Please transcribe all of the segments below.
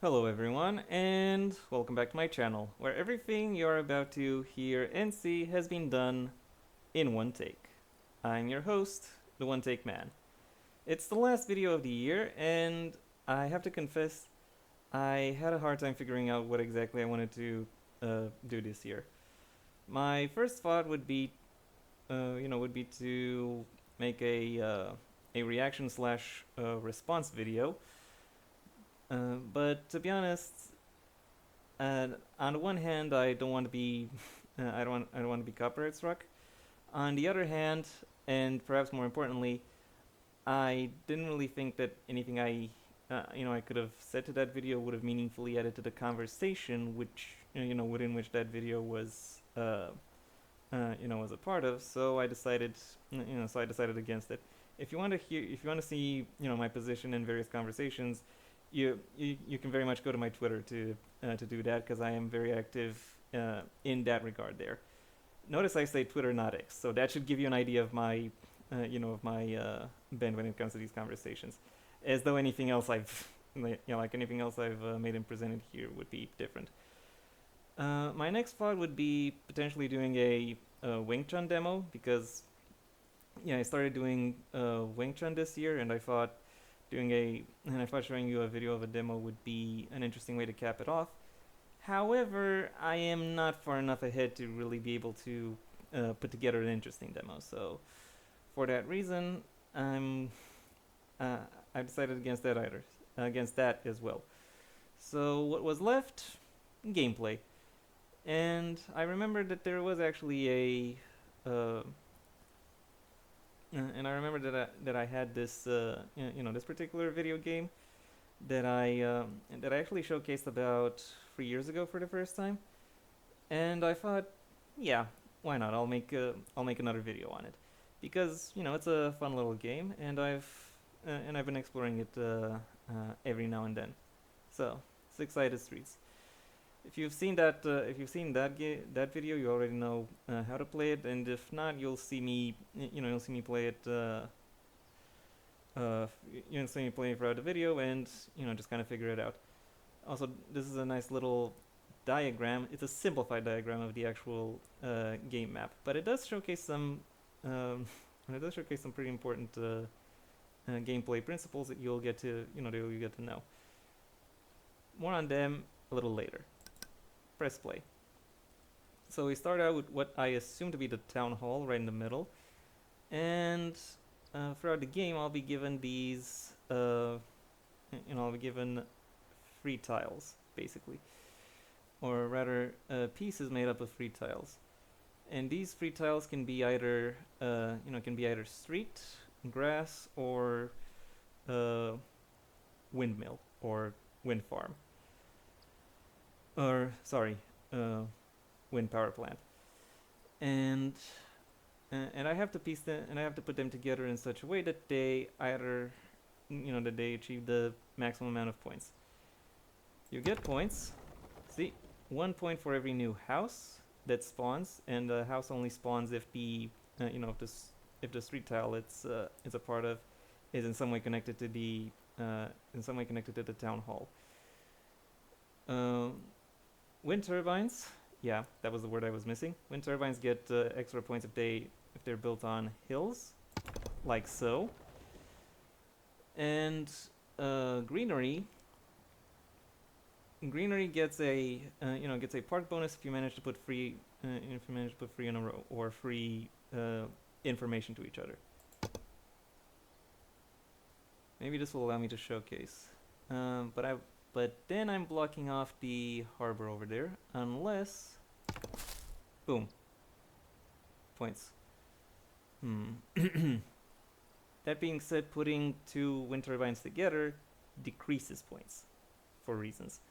Hello everyone, and welcome back to my channel, where everything you're about to hear and see has been done in one take. I'm your host, the One Take Man. It's the last video of the year, and I have to confess, I had a hard time figuring out what exactly I wanted to do this year. My first thought would be, to make a reaction slash response video. But to be honest, on the one hand, I don't want to be, I don't want to be copyright struck. On the other hand, and perhaps more importantly, I didn't really think that anything I could have said to that video would have meaningfully added to the conversation, which within which that video was, was a part of. So I decided, against it. If you want to see, my position in various conversations, you can very much go to my Twitter to do that, because I am very active in that regard there. Notice I say Twitter, not X, so that should give you an idea of my bend when it comes to these conversations. As though anything else I've like anything else I've made and presented here would be different. My next thought would be potentially doing a Wing Chun demo, because I started doing Wing Chun this year, and I thought showing you a video of a demo would be an interesting way to cap it off. However, I am not far enough ahead to really be able to put together an interesting demo. So, for that reason, I've decided against that as well. So what was left? Gameplay. And I remembered that there was actually and I remember that I had this this particular video game that I actually showcased about 3 years ago for the first time, and I thought, yeah, why not? I'll make another video on it, because it's a fun little game, and I've been exploring it every now and then. So, Six-Sided Streets. If you've seen that video, you already know how to play it, and if not, you'll see me play it. You'll see me play it throughout the video, and just kind of figure it out. Also, this is a nice little diagram. It's a simplified diagram of the actual game map, but it does showcase some pretty important gameplay principles that you'll get to know. More on them a little later. Press play. So we start out with what I assume to be the town hall right in the middle, and throughout the game I'll be given these I'll be given 3 tiles basically, or rather pieces made up of 3 tiles, and these 3 tiles can be either street, grass, or windmill or wind farm, or sorry, wind power plant, and I have to put them together in such a way that they either that they achieve the maximum amount of points. You get points. See, 1 point for every new house that spawns, and the house only spawns if the if the street tile it's a part of is in some way connected to the town hall. Wind turbines, yeah, that was the word I was missing. Wind turbines get extra points if they're built on hills, like so. And greenery gets a park bonus if you manage to put free in a row, or free information to each other. Maybe this will allow me to showcase, but then I'm blocking off the harbor over there, unless, boom, points. That being said, putting 2 wind turbines together decreases points for reasons.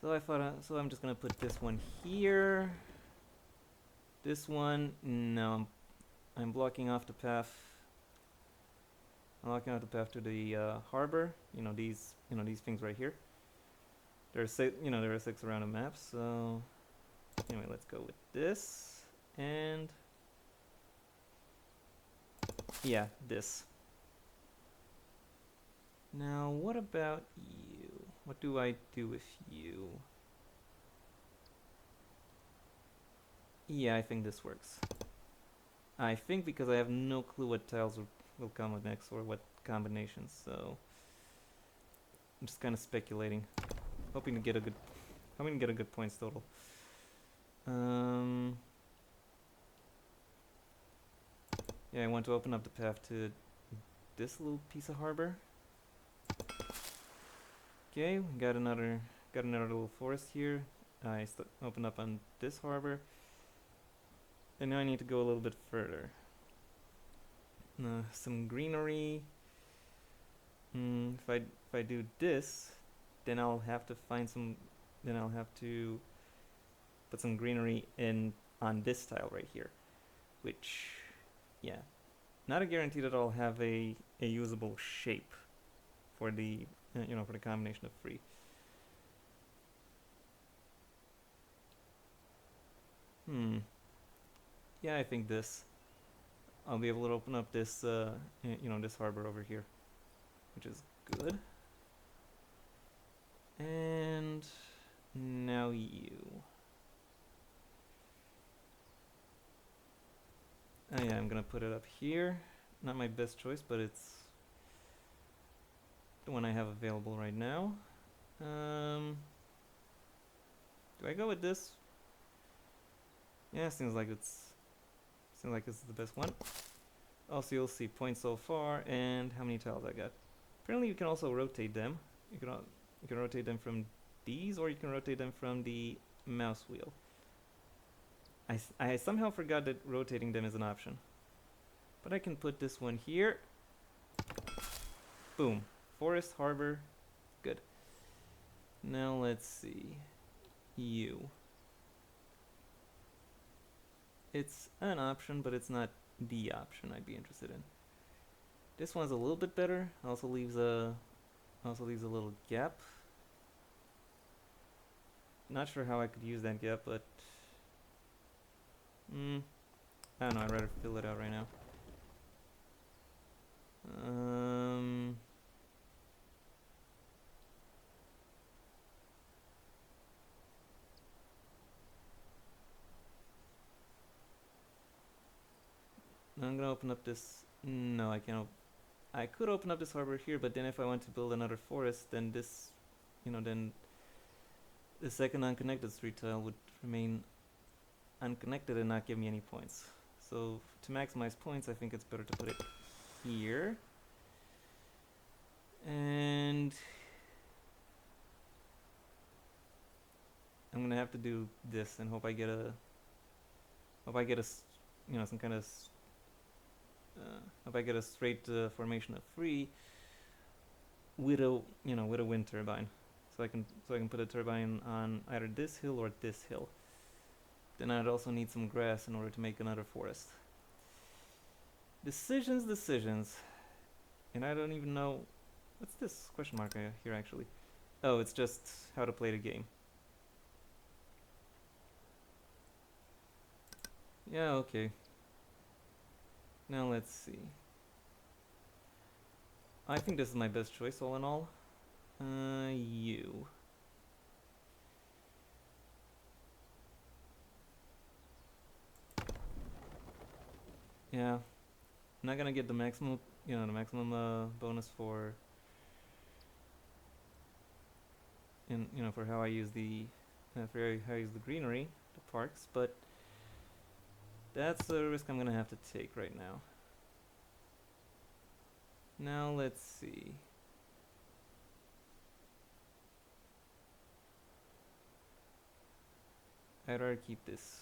So I'm just gonna put this one here. This one, no, I'm blocking off the path. I'm blocking off the path to the harbor. These things right here. There are 6 around the map. So anyway, let's go with this, and yeah, this. Now, what about you? What do I do with you? Yeah, I think this works. I think because I have no clue what tiles will come up next or what combinations, so I'm just kind of speculating, hoping to get a good points total. Yeah, I want to open up the path to this little piece of harbor. Okay, got another little forest here. I open up on this harbor. And now I need to go a little bit further. Some greenery. If I do this, then I'll have to find some. Then I'll have to put some greenery in on this tile right here, which, yeah, not a guarantee that I'll have a usable shape for the for the combination of free. Yeah, I think this. I'll be able to open up this this harbor over here, which is good. And now you. Oh yeah, I'm gonna put it up here. Not my best choice, but it's the one I have available right now. Do I go with this? Yeah, seems like this is the best one. Also, you'll see points so far and how many tiles I got. Apparently, you can also rotate them. You can rotate them from these, or you can rotate them from the mouse wheel. I somehow forgot that rotating them is an option. But I can put this one here. Boom. Forest, harbor. Good. Now let's see. You. It's an option, but it's not the option I'd be interested in. This one's a little bit better. Also leaves a little gap. Not sure how I could use that gap, but I don't know. I'd rather fill it out right now. I'm gonna open up this. No, I can't. I could open up this harbor here, but then if I want to build another forest, then this, then the second unconnected street tile would remain unconnected and not give me any points. So to maximize points, I think it's better to put it here. And I'm gonna have to do this and hope I get a some kind of hope I get a straight formation of free with a wind turbine, so I can put a turbine on either this hill or this hill. Then I'd also need some grass in order to make another forest. Decisions, and I don't even know what's this question mark here actually. Oh, it's just how to play the game. Yeah, okay. Now let's see. I think this is my best choice all in all. You. Yeah. I'm not gonna get the maximum, bonus for for how I use the greenery, the parks, but that's a risk I'm gonna have to take right now. Now let's see. I'd rather keep this.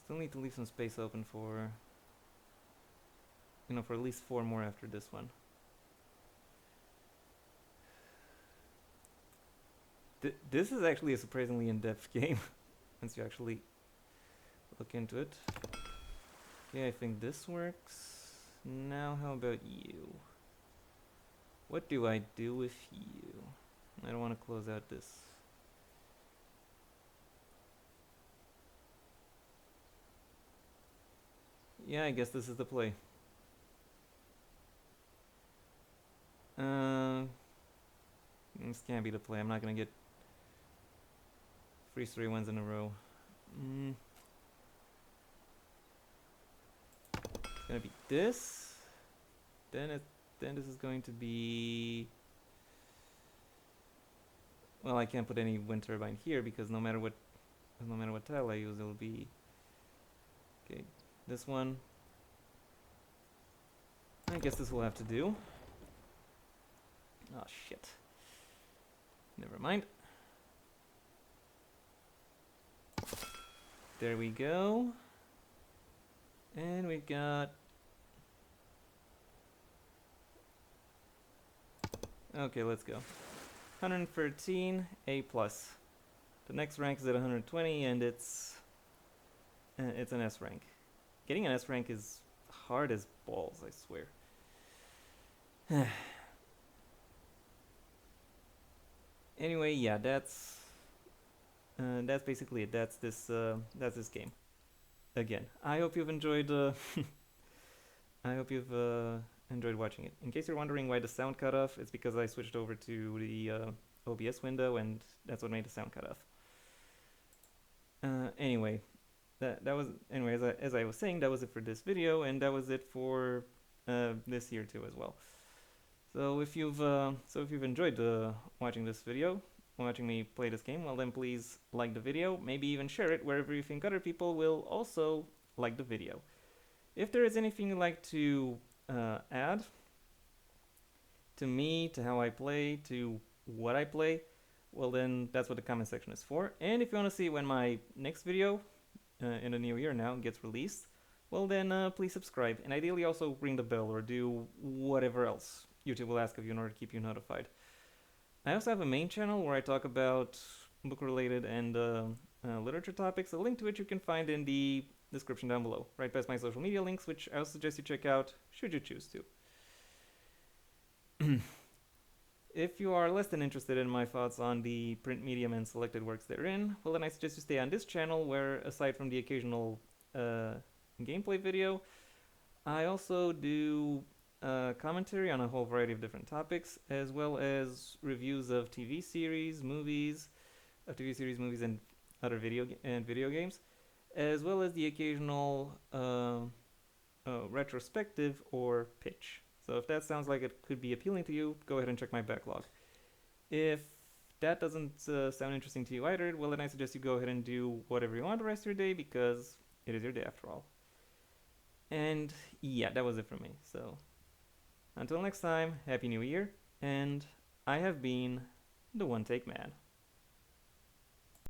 Still need to leave some space open for for at least 4 more after this one. This is actually a surprisingly in-depth game once you actually look into it. Okay, I think this works. Now how about you? What do I do with you? I don't want to close out this. Yeah, I guess this is the play. This can't be the play. I'm not gonna get freeze 3 wins in a row. It's gonna be this. Then this is going to be. Well, I can't put any wind turbine here because no matter what tile I use, it'll be. Okay, this one. I guess this will have to do. Oh shit. Never mind. There we go. And we got. Okay, let's go. 113 A plus. The next rank is at 120, and it's an S rank. Getting an S rank is hard as balls, I swear. Anyway, yeah, that's basically it. That's this game. Again, I hope you've enjoyed. I hope you've enjoyed watching it. In case you're wondering why the sound cut off, it's because I switched over to the OBS window, and that's what made the sound cut off. Anyway, as I was saying, that was it for this video, and that was it for this year too as well. So if you've enjoyed watching this video, watching me play this game, well then please like the video, maybe even share it wherever you think other people will also like the video. If there is anything you'd like to add to me, to how I play, to what I play, well then that's what the comment section is for. And if you want to see when my next video in the new year now gets released, well then please subscribe, and ideally also ring the bell or do whatever else YouTube will ask of you in order to keep you notified. I also have a main channel where I talk about book-related and literature topics, a link to which you can find in the description down below, right past my social media links, which I also suggest you check out should you choose to. If you are less than interested in my thoughts on the print medium and selected works therein, well then I suggest you stay on this channel where, aside from the occasional gameplay video, I also do commentary on a whole variety of different topics, as well as reviews of TV series, movies, and other video games, as well as the occasional retrospective or pitch. So if that sounds like it could be appealing to you, go ahead and check my backlog. If that doesn't sound interesting to you either, well then I suggest you go ahead and do whatever you want the rest of your day, because it is your day after all. And yeah, that was it for me. So until next time, Happy New Year, and I have been the One Take Man.